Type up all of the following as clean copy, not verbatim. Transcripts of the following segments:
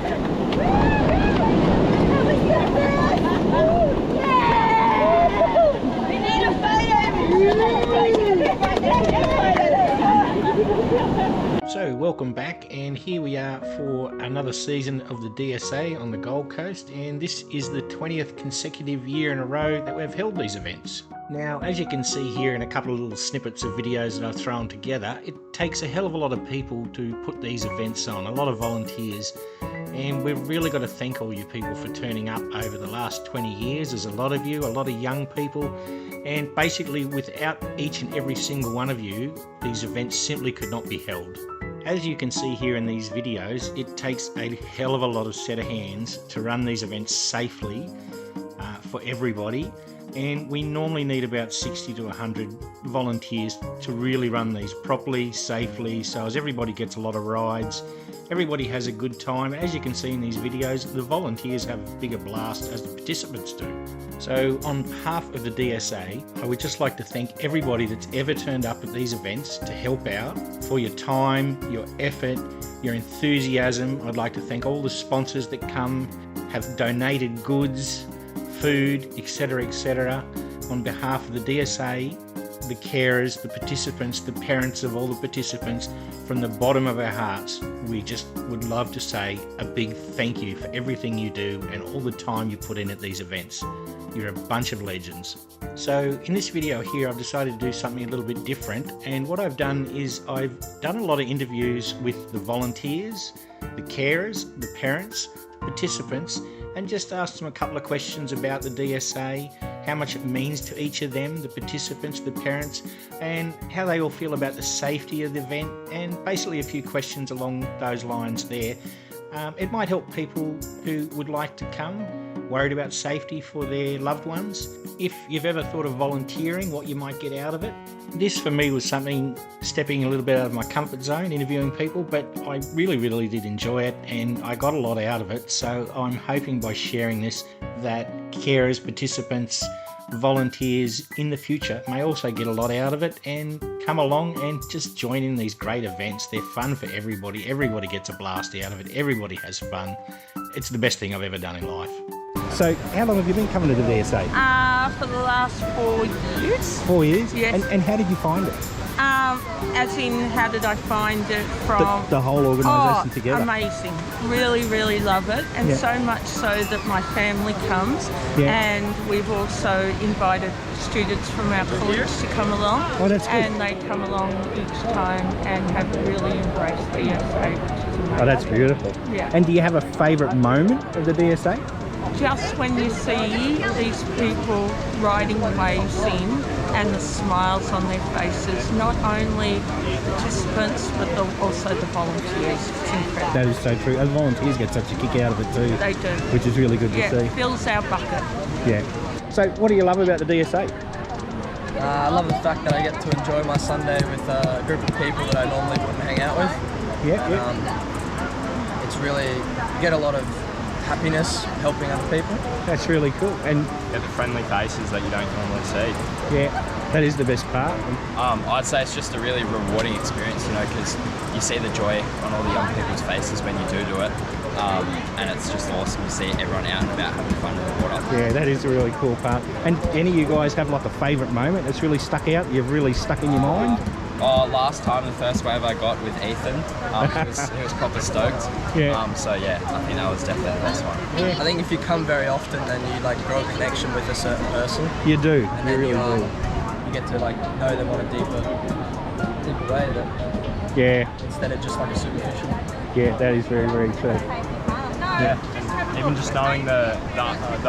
So welcome back, and here we are for another season of the DSA on the Gold Coast, and this is the 20th consecutive year in a row that we've held these events. Now, as you can see here in a couple of little snippets of videos that I've thrown together, it takes a hell of a lot of people to put these events on, a lot of volunteers, and we've really got to thank all you people for turning up over the last 20 years. There's a lot of you, a lot of young people, and basically without each and every single one of you, these events simply could not be held. As you can see here in these videos, it takes a hell of a lot of set of hands to run these events safely for everybody, and we normally need about 60 to 100 volunteers to really run these properly, safely, so as everybody gets a lot of rides, everybody has a good time. As you can see in these videos, the volunteers have a bigger blast as the participants do. So on behalf of the DSA, I would just like to thank everybody that's ever turned up at these events to help out, for your time, your effort, your enthusiasm. I'd like to thank all the sponsors that have donated goods, food, etc, etc. On behalf of the DSA, the carers, the participants, the parents of all the participants, from the bottom of our hearts, we just would love to say a big thank you for everything you do and all the time you put in at these events. You're a bunch of legends. So in this video here, I've decided to do something a little bit different, and what I've done is I've done a lot of interviews with the volunteers, the carers, the parents, participants, and just asked them a couple of questions about the DSA, how much it means to each of them, the participants, the parents, and how they all feel about the safety of the event, and basically a few questions along those lines there. It might help people who would like to come, worried about safety for their loved ones. If you've ever thought of volunteering, what you might get out of it. This for me was something stepping a little bit out of my comfort zone, interviewing people, but I really did enjoy it and I got a lot out of it. So I'm hoping by sharing this that carers, participants, volunteers in the future may also get a lot out of it and come along and just join in these great events. They're fun for everybody. Everybody gets a blast out of it. Everybody has fun. It's the best thing I've ever done in life. So how long have you been coming to the DSA? For the last 4 years. 4 years? Yes. And how did you find it? As in, how did I find it from? The whole organisation together? Amazing. Really love it. And so much so that my family comes. And we've also invited students from our college to come along. Oh, that's good. And they come along each time and have really embraced the DSA, which is amazing. Oh, that's beautiful. Yeah. And do you have a favourite moment of the DSA? Just when you see these people riding the waves in and the smiles on their faces, not only the participants but also the volunteers. It's incredible. That is so true. And volunteers get such a kick out of it too. They do. Which is really good to see. Yeah, fills our bucket. Yeah. So what do you love about the DSA? I love the fact that I get to enjoy my Sunday with a group of people that I normally wouldn't hang out with. It's really, you get a lot of happiness helping other people. That's really cool. And the friendly faces that you don't normally see. Yeah, that is the best part. I'd say it's just a really rewarding experience, you know, because you see the joy on all the young people's faces when you do it. And it's just awesome to see everyone out and about having fun in the water. Yeah, that is a really cool part. And any of you guys have like a favourite moment that's really stuck out, you've really stuck in your mind? Last time, the first wave I got with Ethan, he was proper stoked. So yeah, I think that was definitely the best one. I think if you come very often, then you like grow a connection with a certain person. You do, and you then really do. You get to like know them on a deeper way instead of just like a superficial. Yeah, that is very true. Yeah, even just knowing the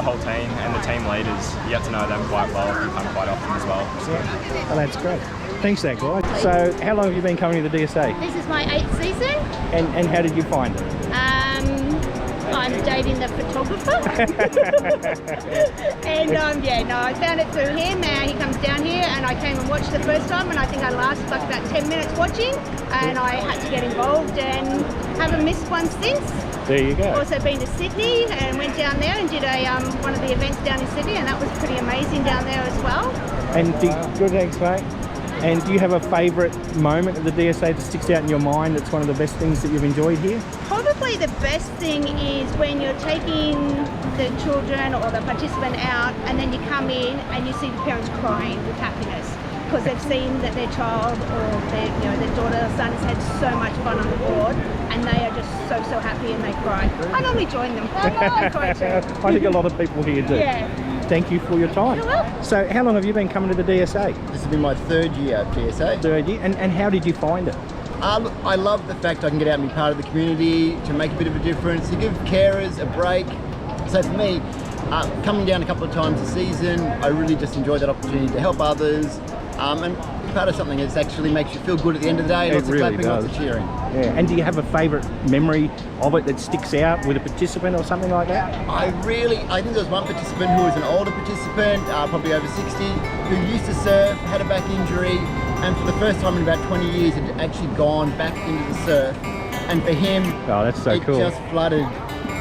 whole team and the team leaders, you get to know them quite well if you come quite often as well. So. Yeah, well, that's great. Thanks for that, guys. So, how long have you been coming to the DSA? This is my 8th season. And how did you find it? I'm dating the photographer. And I found it through him. He comes down here and I came and watched the first time and I think I lasted like about 10 minutes watching and I had to get involved and haven't missed one since. There you go. Also been to Sydney and went down there and did one of the events down in Sydney and that was pretty amazing down there as well. And good, thanks mate. And do you have a favourite moment of the DSA that sticks out in your mind that's one of the best things that you've enjoyed here? Probably the best thing is when you're taking the children or the participant out and then you come in and you see the parents crying with happiness because they've seen that their child or their daughter or son has had so much fun on the board and they are just so happy and they cry. I normally join them. I cry too. I think a lot of people here do. Yeah. Thank you for your time. You're welcome. So how long have you been coming to the DSA? This has been my 3rd year at DSA. 3rd year. And how did you find it? Look, I love the fact I can get out and be part of the community, to make a bit of a difference, to give carers a break. So for me, coming down a couple of times a season, I really just enjoy that opportunity to help others and be part of something that actually makes you feel good at the end of the day. Lots of clapping, lots of cheering. Yeah. And do you have a favourite memory of it that sticks out with a participant or something like that? I think there was one participant who was an older participant, probably over 60, who used to surf, had a back injury, and for the first time in about 20 years had actually gone back into the surf. And for him, that's so cool. It just flooded,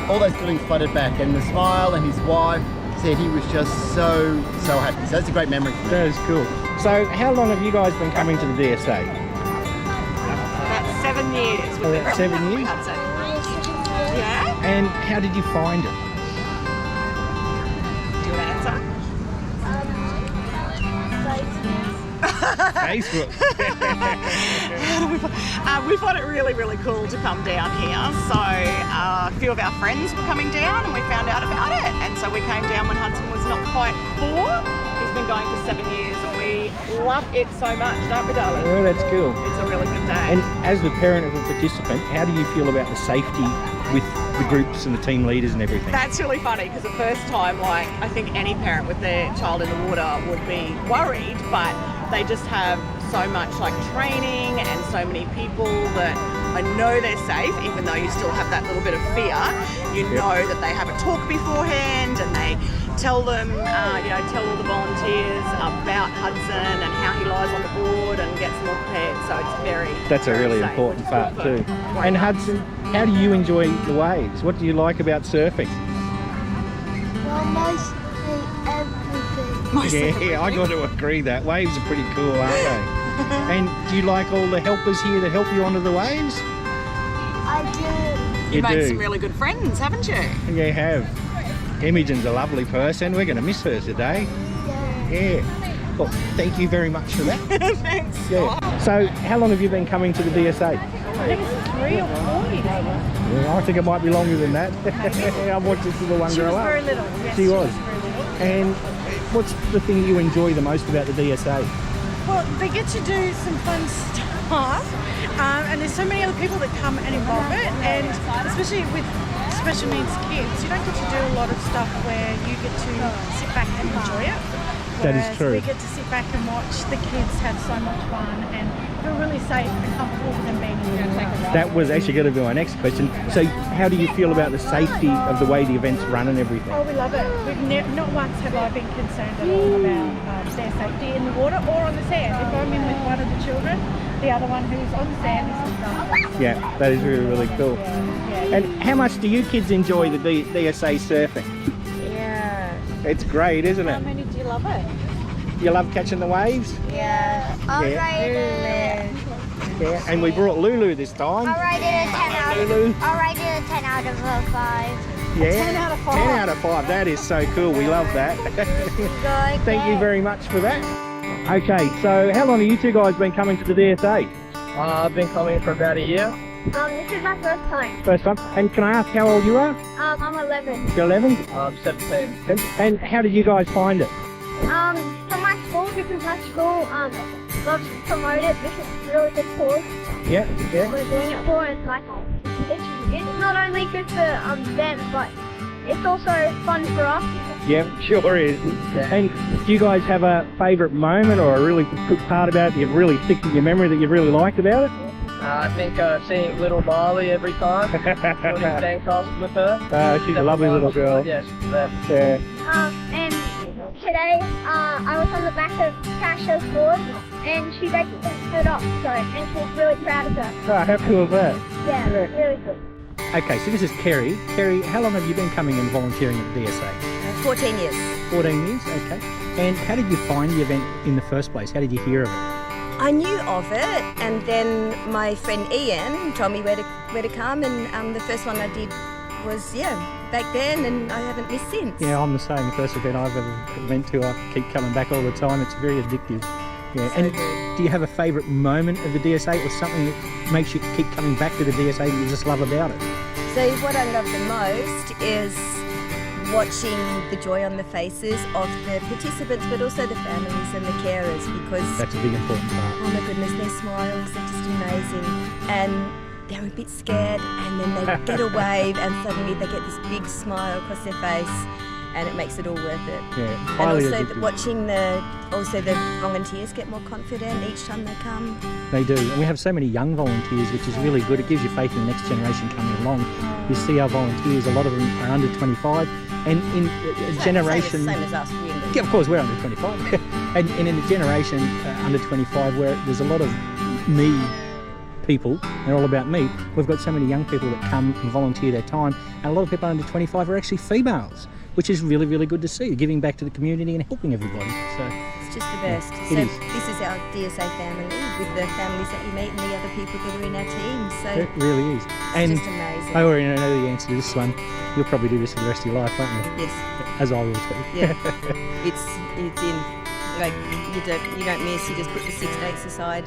all those feelings flooded back, and the smile, and his wife said he was just so happy. So that's a great memory for me. That is cool. So how long have you guys been coming to the DSA? About 7 years. About 7 years? Yeah? And how did you find it? Do you want to answer? Facebook. We find it really cool to come down here. So a few of our friends were coming down and we found out about it. And so we came down when Hudson was not quite 4. He's been going for 7 years and we love it so much, don't we, darling? Oh, that's cool. It's a really good day. And as the parent of a participant, how do you feel about the safety with the groups and the team leaders and everything? That's really funny because the first time, like, I think any parent with their child in the water would be worried, but they just have so much like training and so many people that I know they're safe, even though you still have that little bit of fear. You know that they have a talk beforehand and they tell them, tell all the volunteers about Hudson and how he lies on the board and gets them all prepared. So it's That's a really safe. important part too. And Hudson, how do you enjoy the waves? What do you like about surfing? Well, mostly everything. Yeah, I got to agree that waves are pretty cool, aren't they? And do you like all the helpers here that help you onto the waves? I do. You've made do. some really good friends, haven't you? Yeah, you have. Imogen's a lovely person. We're going to miss her today. Yeah. Well, thank you very much for that. Thanks. Yeah. So, how long have you been coming to the DSA? I think it's 3 or 4 years. Yeah, I think it might be longer than that. I watched this little one She grow was up. very little. Yes, She was. very little. And what's the thing you enjoy the most about the DSA? Well, they get to do some fun stuff, and there's so many other people that come and involve it, and especially with special needs kids, you don't get to do a lot of stuff where you get to sit back and enjoy it. That is Whereas true. We get to sit back and watch the kids have so much fun and feel really safe and comfortable with them being here. That was actually going to be my next question. So, how do you feel about the safety of the way the events run and everything? Oh, we love it. Not once have I been concerned at all about their safety in the water or on the sand. If I'm in with one of the children, the other one who's on the sand is on the Yeah, that is really cool. Yeah. And how much do you kids enjoy the DSA surfing? Yeah. It's great, isn't How it? many do you love it? You love catching the waves? Yeah. I'll Yeah. rate it. Yeah. And we brought Lulu this time. I'll rate it a 10 out of. Lulu. I'll rate it a 10 out of 5. Yeah. 10 out of 5. 10 out of 5. That is so cool. We love that. Thank you very much for that. Okay, so how long have you two guys been coming to the DSA? I've been coming for about a year. This is my first time. First time. And can I ask how old you are? I'm 11. You're 11? I'm 17. And how did you guys find it? So my school, Griffin Park School, loves to promote it because it's a really good cause. Yeah, yeah. We're doing it for, and like, it's not only good for them, but it's also fun for us. Yeah, sure is. And do you guys have a favourite moment or a really good part about it that you've really sticks in your memory that you really liked about it? I think seeing little Marley every time, building sandcastles with her. She's a lovely little girl. Yes, yeah. And today, I was on the back of Tasha's board, and she basically stood up, and she was really proud of her. Oh, how cool is that? Yeah, really good. Okay, so this is Kerry. Kerry, how long have you been coming and volunteering at the DSA? 14 years. 14 years, okay. And how did you find the event in the first place? How did you hear of it? I knew of it, and then my friend Ian told me where to come, and the first one I did was back then, and I haven't missed since. Yeah, I'm the same. The first event I've ever went to, I keep coming back all the time. It's very addictive. Yeah. So and good. do you have a favourite moment of the DSA, or something that makes you keep coming back to the DSA that you just love about it? So what I love the most is watching the joy on the faces of the participants, but also the families and the carers, because That's a big important part. oh my goodness, their smiles are just amazing, and they're a bit scared, and then they get a wave, and suddenly they get this big smile across their face, and it makes it all worth it. Yeah, And highly also addictive. watching the volunteers get more confident each time they come. They do, and we have so many young volunteers, which is really good. It gives you faith in the next generation coming along. You see our volunteers, a lot of them are under 25, and in a generation... Same as us, really. Yeah, of course, we're under 25. and in a generation under 25 where there's a lot of me people, they're all about me, we've got so many young people that come and volunteer their time, and a lot of people under 25 are actually females, which is really, really good to see, giving back to the community and helping everybody. So It's just the best. it So is. this is our DSA family, with the families that you meet and the other people that are in our team. So It really is. it's And just amazing. I already know the answer to this one. You'll probably do this for the rest of your life, won't you? Yes. As I will too. Yeah. it's in. Like you don't miss. You just put the 6 dates aside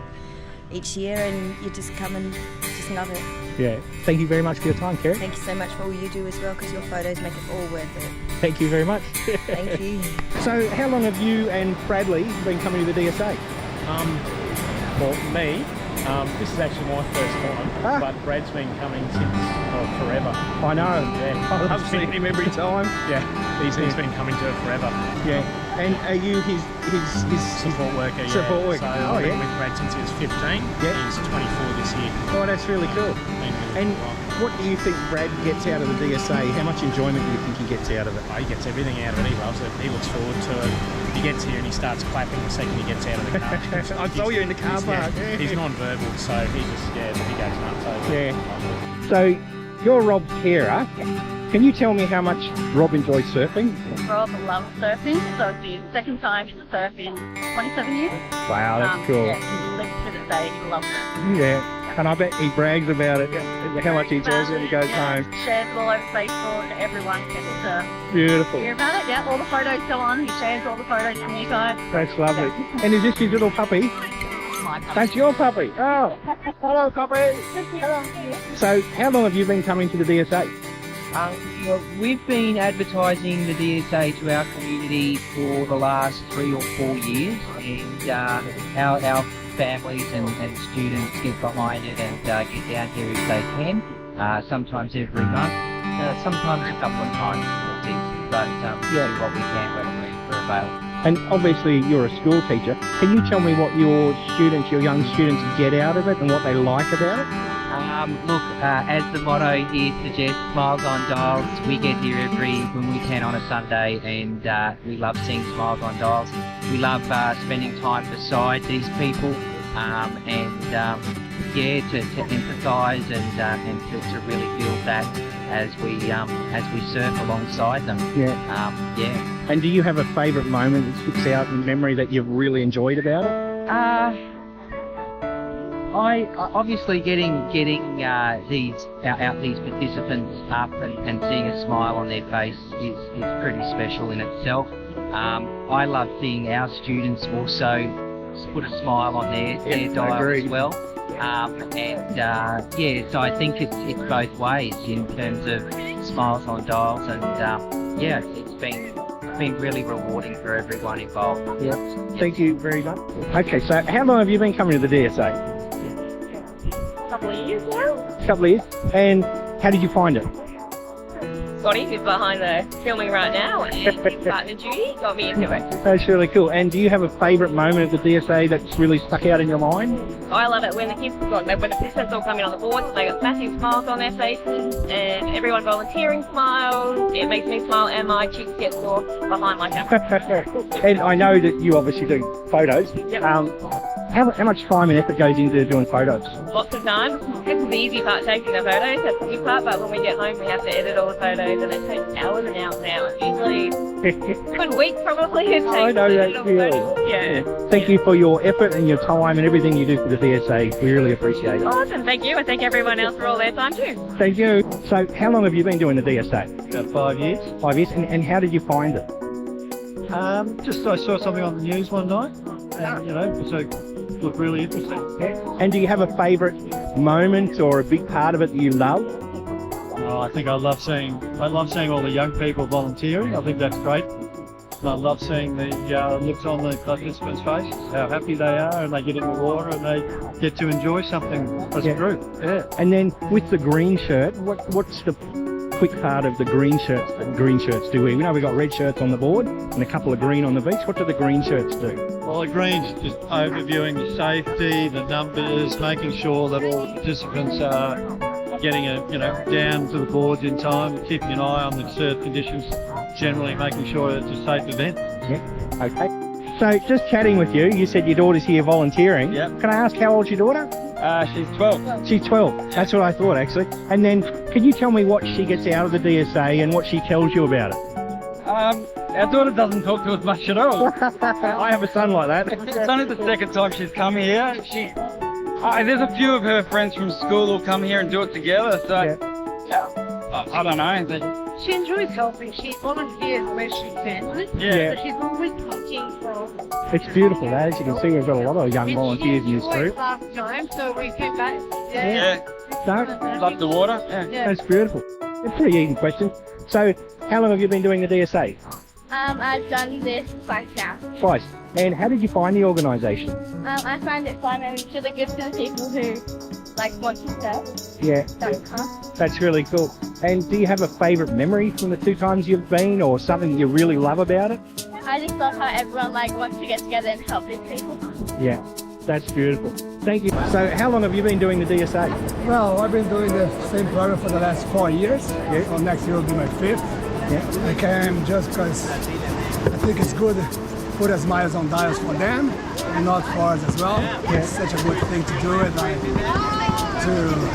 each year, and you just come and just love it. Yeah. Thank you very much for your time, Kerry. Thank you so much for all you do as well, because your photos make it all worth it. Thank you very much. Thank you. So how long have you and Bradley been coming to the DSA? Well, me, this is actually my first time, but Brad's been coming since forever. I know. Yeah, I love seeing him every time. Yeah, he's been coming to it forever. Yeah. And are you his Support worker, yeah. Support worker. So Oh, I've been yeah. with Brad since he was 15. Yeah. He's 24 this year. Oh, that's really cool. And what do you think Brad gets out of the DSA? How much enjoyment do you think he gets out of it? Oh, he gets everything out of it. He loves it. He looks forward to it. He gets here and he starts clapping the second he gets out of the car. I saw you in the car park. Yeah, he's non-verbal, so he goes nuts over it. Yeah. So you're Rob's carer. Can you tell me how much Rob enjoys surfing? Rob loves surfing, so it's his second time to surf in 27 years. Wow, that's cool. Yeah, he lives to this day, he loves it. Yeah. And I bet he brags about it, how much he enjoys it when he goes home. Shares it all over Facebook, everyone gets Beautiful. to hear about it. Yeah, all the photos go on, he shares all the photos from you guys. That's lovely. And is this his little puppy? My puppy. That's your puppy. Oh, hello, puppy. So how long have you been coming to the DSA? Well, we've been advertising the DSA to our community for the last 3 or 4 years, and our families and students get behind it and get down here if they can, sometimes every month, sometimes a couple of times a season, but we do what we can when we're available. And obviously you're a school teacher. Can you tell me what your young students get out of it and what they like about it? Look, as the motto here suggests, Smiles on Dials, we get here when we can on a Sunday, and we love seeing Smiles on Dials. We love spending time beside these people, and to empathise and to really feel that as we surf alongside them. Yeah. Yeah. And do you have a favourite moment that sticks out in memory that you've really enjoyed about it? I obviously getting these participants up and seeing a smile on their face is pretty special in itself. I love seeing our students also put a smile on their dial as well. So I think it's both ways in terms of smiles on dials, and it's been really rewarding for everyone involved. Yeah. Thank you very much. Okay, so how long have you been coming to the DSA? Couple of years now. A couple of years. And how did you find it? Scotty, who's behind the filming right now, and his partner Judy got me into it. That's really cool. And do you have a favourite moment at the DSA that's really stuck out in your mind? I love it when the kids when the participants all come in on the boards, they got massive smiles on their faces, and everyone volunteering smiles. It makes me smile, and my cheeks get sore behind my camera. And I know that you obviously do photos. Yep. How much time and effort goes into doing photos? Lots of time. It's the easy part, taking the photos. That's the good part. But when we get home, we have to edit all the photos, and it takes hours and hours and hours. Usually, a week probably. It takes I know to that edit all the feeling. photos. Yeah. Thank you for your effort and your time and everything you do for the DSA. We really appreciate it. Awesome. Thank you. And thank everyone else for all their time too. Thank you. So, how long have you been doing the DSA? About 5 years. 5 years. And how did you find it? Just I saw something on the news one night, and so it looked really interesting. And do you have a favourite moment or a big part of it that you love? Oh, I think I love seeing all the young people volunteering. I think that's great. And I love seeing the looks on the participants' faces, how happy they are, and they get in the water and they get to enjoy something as a group. Yeah. And then with the green shirt, what's the quick part of the green shirts that green shirts do? We know we've got red shirts on the board and a couple of green on the beach. What do the green shirts do? Well, the green's just overviewing the safety, the numbers, making sure that all the participants are getting down to the boards in time, keeping an eye on the surf conditions, generally making sure it's a safe event. Yeah. Okay. So just chatting with you, you said your daughter's here volunteering. Yeah. Can I ask how old's your daughter? She's 12. She's 12. That's what I thought actually. And then can you tell me what she gets out of the DSA and what she tells you about it? Our daughter doesn't talk to us much at all. I have a son like that. It's only the second time she's come here. There's a few of her friends from school who'll come here and do it together, so I don't know. She enjoys helping. She volunteers where she can. Yeah. So she's always looking for. It's beautiful, that. As you can see, we've got a lot of young volunteers in this group. Last time, so we came back. Love the water. That's beautiful. It's a pretty easy question. So, how long have you been doing the DSA? I've done this twice now. Twice. And how did you find the organisation? I find it fun and it's really good for the people who want to surf. Yeah. That's really cool. And do you have a favourite memory from the 2 times you've been, or something that you really love about it? I just love how everyone wants to get together and help these people. Yeah, that's beautiful. Thank you. So how long have you been doing the DSA? Well, I've been doing the same program for the last 4 years. Yeah. So next year will be my 5th. Yeah. I came just because I think it's good to put a smiles on dials for them and not for us as well. Yeah. It's such a good thing to do it, to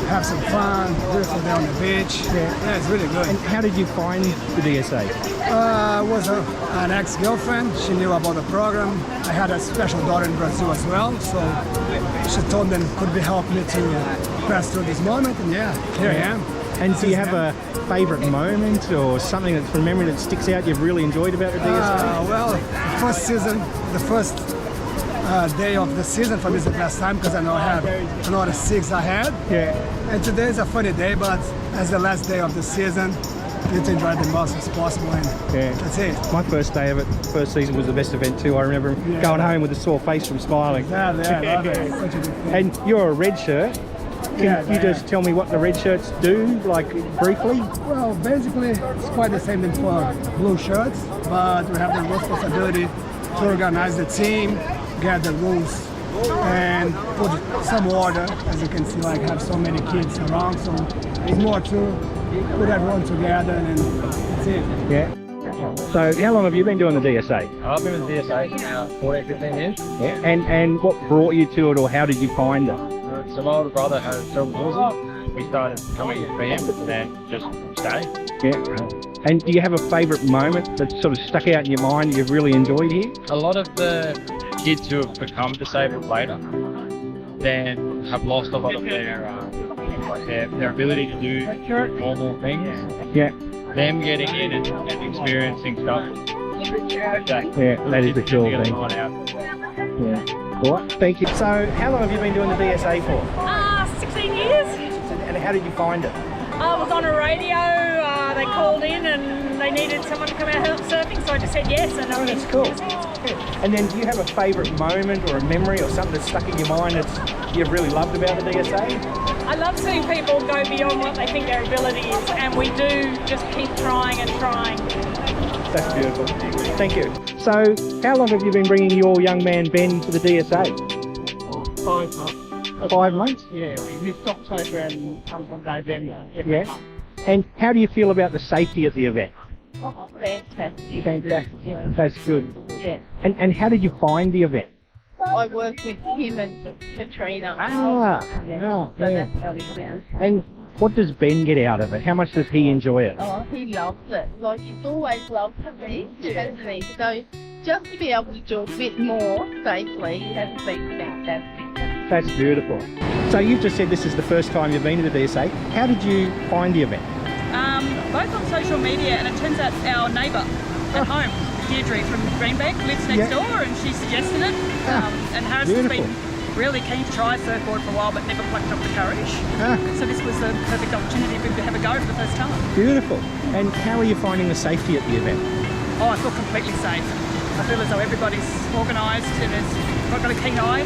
have some fun, do it for them on the beach. Yeah, it's really good. And how did you find the DSA? Was an ex-girlfriend. She knew about the program. I had a special daughter in Brazil as well, so she told them could be help me to pass through this moment, and here I am. And do you have a favourite moment or something that's from memory that sticks out you've really enjoyed about the DSA? Well, the first day of the season for me is the best time because I know I have another 6 ahead. Yeah. And today is a funny day, but as the last day of the season, you need to enjoy the most as possible, and that's it. My first day of it, first season, was the best event too. I remember going home with a sore face from smiling. Yeah, I love it. It's such a good thing. And you're a red shirt. Can you just tell me what the red shirts do, briefly? Well, basically, it's quite the same thing for blue shirts, but we have the responsibility to organize the team, get the rules, and put some order. As you can see, have so many kids around, so it's more to put everyone together, and that's it. Yeah. So, how long have you been doing the DSA? I've been with the DSA now 14, 15 years. Yeah. And what brought you to it, or how did you find it? So my older brother has cerebral palsy. We started coming for him and then just stayed. Yeah. And do you have a favourite moment that sort of stuck out in your mind you've really enjoyed here? A lot of the kids who have become disabled later then have lost a lot of their ability to do normal things. Yeah. Them getting in and experiencing stuff. Yeah, that is the cool thing. Yeah. All right, thank you. So, how long have you been doing the DSA for? 16 years. And how did you find it? I was on a radio, they called in and they needed someone to come out and help surfing, so I just said yes. And that's cool. And then do you have a favourite moment or a memory or something that's stuck in your mind that you've really loved about the DSA? I love seeing people go beyond what they think their ability is, and we do just keep trying and trying. That's beautiful. Thank you. So, how long have you been bringing your young man Ben to the DSA? 5 months. 5 months? Yeah, we missed October and come from November. Yeah. And how do you feel about the safety at the event? Fantastic. Fantastic. That's good. Yeah. And how did you find the event? I work with him and Katrina. So that's how he sounds. And what does Ben get out of it? How much does he enjoy it? Oh, he loves it. Like, he's always loved me, hasn't he? So just to be able to do a bit more safely has been fantastic. That's beautiful. So you've just said this is the first time you've been to the DSA. How did you find the event? Both on social media, and it turns out our neighbour at home, Deirdre from Greenbank, lives next door, and she suggested it. And Harris has been really keen to try a surfboard for a while, but never plucked up the courage. So this was the perfect opportunity for him to have a go for the first time. Beautiful. And how are you finding the safety at the event? Oh, I feel completely safe. I feel as though everybody's organised and has got a keen eye,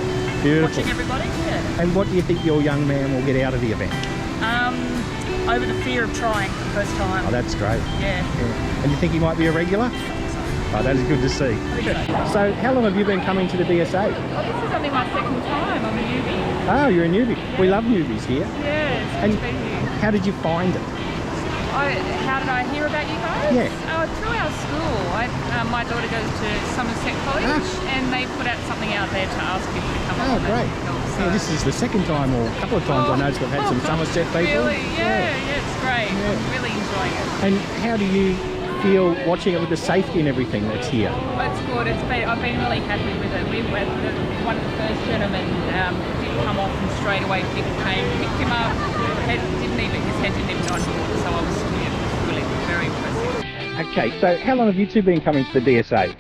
watching everybody. Yeah. And what do you think your young man will get out of the event? Over the fear of trying for the first time. Oh, that's great. Yeah. And you think he might be a regular? Oh, that is good to see. So how long have you been coming to the DSA? Oh, this is only my second time. I'm a newbie. Oh, you're a newbie. We love newbies here. Yeah, And how did you find it? How did I hear about you guys? Yeah. Through our school. My daughter goes to Somerset College and they put out something out there to ask people to come along. Oh, great. Yeah, this is the second time or a couple of times I noticed we've had some Somerset people. Really? Yeah, it's great. I'm really enjoying it. And how do you feel watching it with the safety and everything that's here? It's good. I've been really happy with it. One of the first gentlemen did come off and straight away people came, picked him up, his head didn't even go on board, so I was really very impressive. Okay, so how long have you two been coming to the DSA?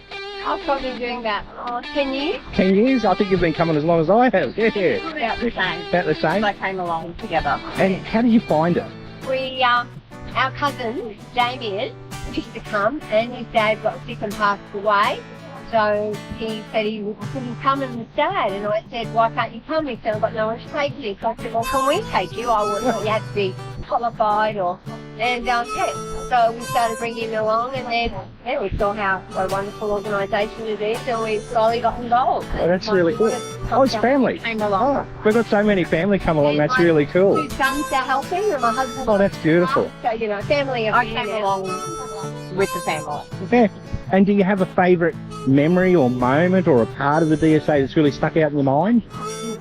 I've probably been doing that 10 years. 10 years? I think you've been coming as long as I have. Yeah. About the same. About the same? They came along together. And how did you find it? We, our cousin, Damien, used to come and his dad got sick and passed away. So he said he couldn't come and his dad. And I said, why can't you come? He said, I've got no one to take me. So I said, well, can we take you? I thought you had to be qualified or... And so we started bringing him along, and then we saw what a wonderful organisation it is, and we've slowly got involved. Oh, that's really cool. Oh, it's family. Came along. We've got so many family come along. That's really cool. 2 sons are helping, and my husband. Oh, that's beautiful. So family. I came along with the family. Yeah. And do you have a favourite memory or moment or a part of the DSA that's really stuck out in your mind?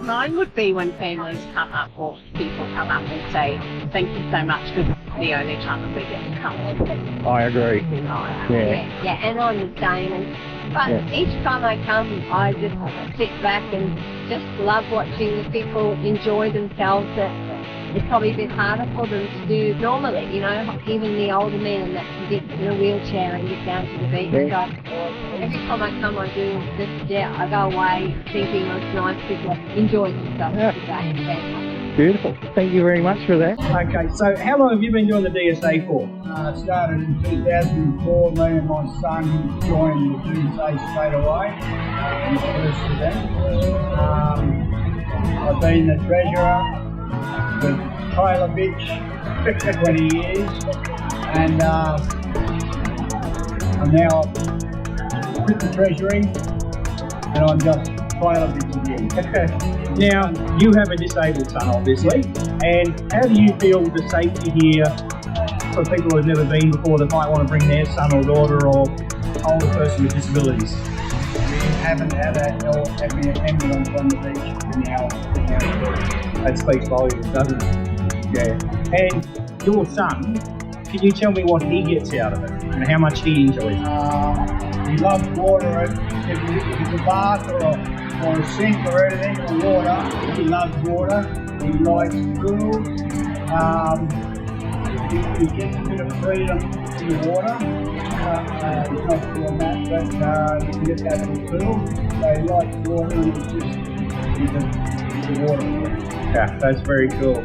Mine would be when families come up or people come up and say, thank you so much, because it's the only time that we get to come. I agree. Yeah, and I'm the same. But each time I come, I just sit back and just love watching the people enjoy themselves. It's probably a bit harder for them to do normally, even the older men that can get in a wheelchair and get down to the beach. Yeah. So every time I come, I do this. I go away thinking it's nice people enjoy themselves today. Beautiful. Thank you very much for that. Okay, so how long have you been doing the DSA for? Started in 2004. Me and my son joined the DSA straight away in the first event. I've been the treasurer with Trailer Bitch for 20 years, and I'm now with the treasury, and I'm just Trailer Bitch again. Now, you have a disabled son, obviously, and how do you feel with the safety here for people who have never been before that might want to bring their son or daughter or older person with disabilities? We haven't had an ambulance on the beach in our That speaks volumes, doesn't it? Yeah. And your son, can you tell me what he gets out of it and how much he enjoys it? He loves water. If it's a bath or a sink or anything, or water, he loves water. He likes pools. He gets a bit of freedom in the water. He's not doing that, but he gets out of the pool. So he likes water, and he's a water. Yeah, that's very cool.